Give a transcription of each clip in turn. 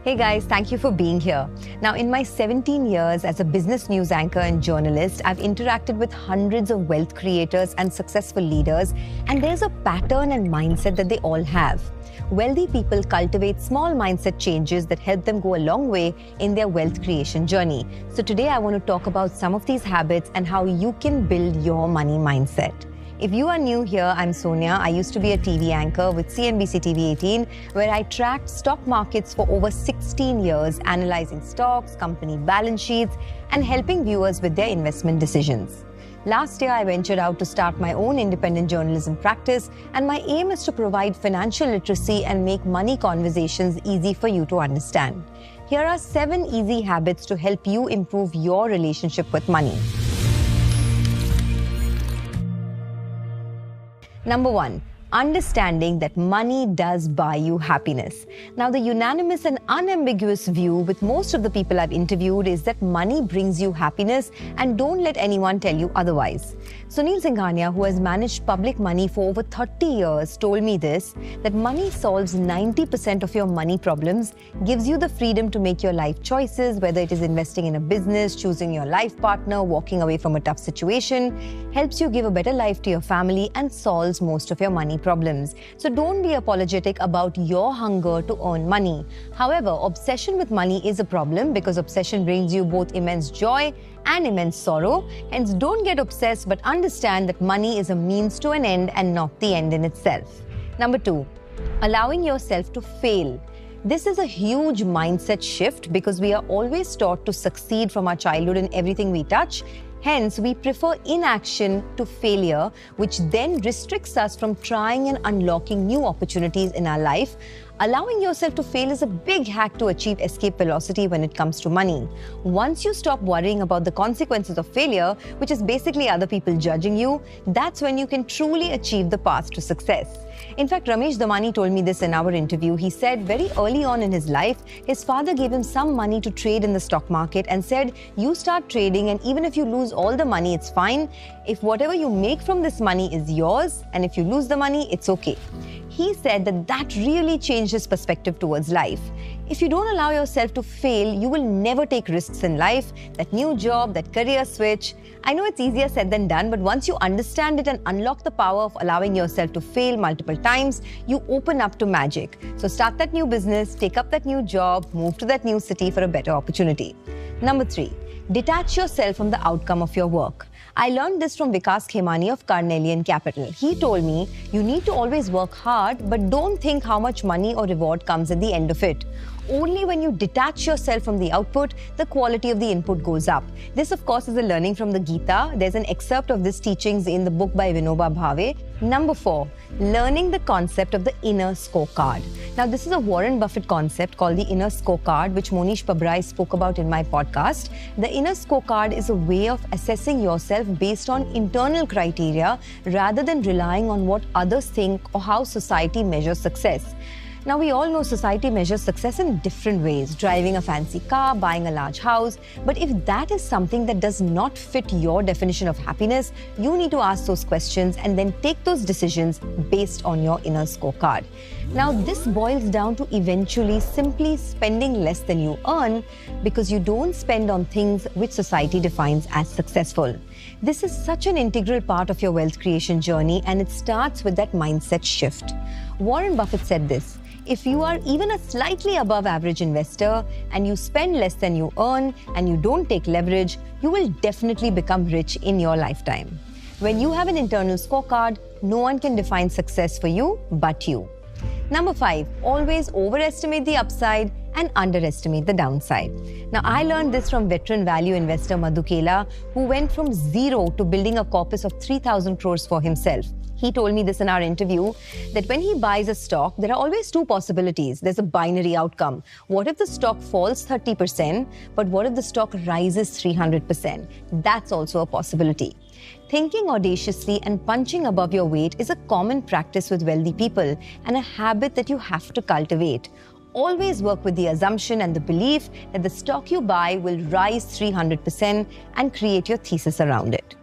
Hey guys, thank you for being here. Now, in my 17 years as a business news anchor and journalist, I've interacted with hundreds of wealth creators and successful leaders, and there's a pattern and mindset that they all have. Wealthy people cultivate small mindset changes that help them go a long way in their wealth creation journey. So today I want to talk about some of these habits and how you can build your money mindset. If you are new here, I'm Sonia. I used to be a TV anchor with CNBC TV 18, where I tracked stock markets for over 16 years, analyzing stocks, company balance sheets, and helping viewers with their investment decisions. Last year, I ventured out to start my own independent journalism practice, and my aim is to provide financial literacy and make money conversations easy for you to understand. Here are 7 easy habits to help you improve your relationship with money. Number 1, understanding that money does buy you happiness. Now, the unanimous and unambiguous view with most of the people I've interviewed is that money brings you happiness, and don't let anyone tell you otherwise. Sunil Singhania, who has managed public money for over 30 years, told me this, that money solves 90% of your money problems, gives you the freedom to make your life choices, whether it is investing in a business, choosing your life partner, walking away from a tough situation, helps you give a better life to your family, and solves most of your money problems. So don't be apologetic about your hunger to earn money. However, obsession with money is a problem because obsession brings you both immense joy and immense sorrow. Hence, don't get obsessed, but understand that money is a means to an end and not the end in itself. Number 2, allowing yourself to fail. This is a huge mindset shift because we are always taught to succeed from our childhood in everything we touch. Hence, we prefer inaction to failure, which then restricts us from trying and unlocking new opportunities in our life. Allowing yourself to fail is a big hack to achieve escape velocity when it comes to money. Once you stop worrying about the consequences of failure, which is basically other people judging you, that's when you can truly achieve the path to success. In fact, Ramesh Damani told me this in our interview. He said very early on in his life, his father gave him some money to trade in the stock market and said, you start trading, and even if you lose all the money, it's fine. If whatever you make from this money is yours, and if you lose the money, it's okay. He said that really changed his perspective towards life. If you don't allow yourself to fail, you will never take risks in life. That new job, that career switch. I know it's easier said than done, but once you understand it and unlock the power of allowing yourself to fail multiple times, you open up to magic. So start that new business, take up that new job, move to that new city for a better opportunity. Number 3, detach yourself from the outcome of your work. I learned this from Vikas Khemani of Carnelian Capital. He told me, you need to always work hard, but don't think how much money or reward comes at the end of it. Only when you detach yourself from the output, the quality of the input goes up. This, of course, is a learning from the Gita. There's an excerpt of these teachings in the book by Vinoba Bhave. Number 4, learning the concept of the inner scorecard. Now, this is a Warren Buffett concept called the inner scorecard, which Monish Pabrai spoke about in my podcast. The inner scorecard is a way of assessing yourself based on internal criteria rather than relying on what others think or how society measures success. Now, we all know society measures success in different ways, driving a fancy car, buying a large house. But if that is something that does not fit your definition of happiness, you need to ask those questions and then take those decisions based on your inner scorecard. Now, this boils down to eventually simply spending less than you earn because you don't spend on things which society defines as successful. This is such an integral part of your wealth creation journey, and it starts with that mindset shift. Warren Buffett said this, if you are even a slightly above average investor and you spend less than you earn and you don't take leverage, you will definitely become rich in your lifetime. When you have an internal scorecard, no one can define success for you but you. Number 5, always overestimate the upside and underestimate the downside. Now, I learned this from veteran value investor Madhu Kela, who went from zero to building a corpus of 3,000 crores for himself. He told me this in our interview, that when he buys a stock, there are always 2 possibilities. There's a binary outcome. What if the stock falls 30%, but what if the stock rises 300%? That's also a possibility. Thinking audaciously and punching above your weight is a common practice with wealthy people and a habit that you have to cultivate. Always work with the assumption and the belief that the stock you buy will rise 300% and create your thesis around it.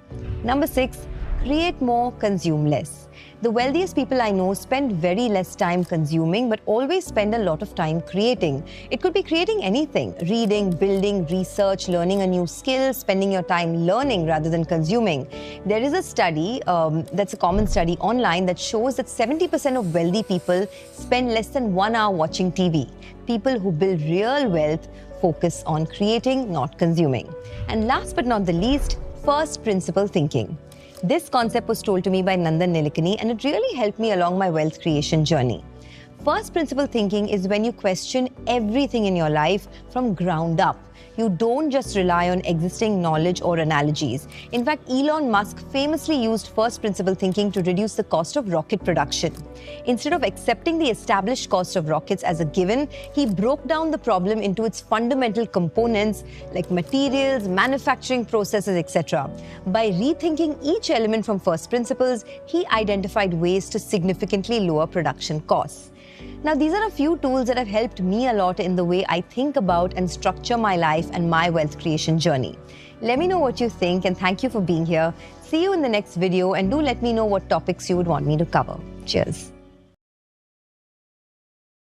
Number 6, create more, consume less. The wealthiest people I know spend very less time consuming, but always spend a lot of time creating. It could be creating anything: reading, building, research, learning a new skill, spending your time learning rather than consuming. There is a study, that's a common study online, that shows that 70% of wealthy people spend less than 1 hour watching TV. People who build real wealth focus on creating, not consuming. And last but not the least, first principle thinking. This concept was told to me by Nandan Nilekani, and it really helped me along my wealth creation journey. First principle thinking is when you question everything in your life from ground up. You don't just rely on existing knowledge or analogies. In fact, Elon Musk famously used first principle thinking to reduce the cost of rocket production. Instead of accepting the established cost of rockets as a given, he broke down the problem into its fundamental components like materials, manufacturing processes, etc. By rethinking each element from first principles, he identified ways to significantly lower production costs. Now, these are a few tools that have helped me a lot in the way I think about and structure my life and my wealth creation journey. Let me know what you think, and thank you for being here. See you in the next video, and do let me know what topics you would want me to cover. Cheers.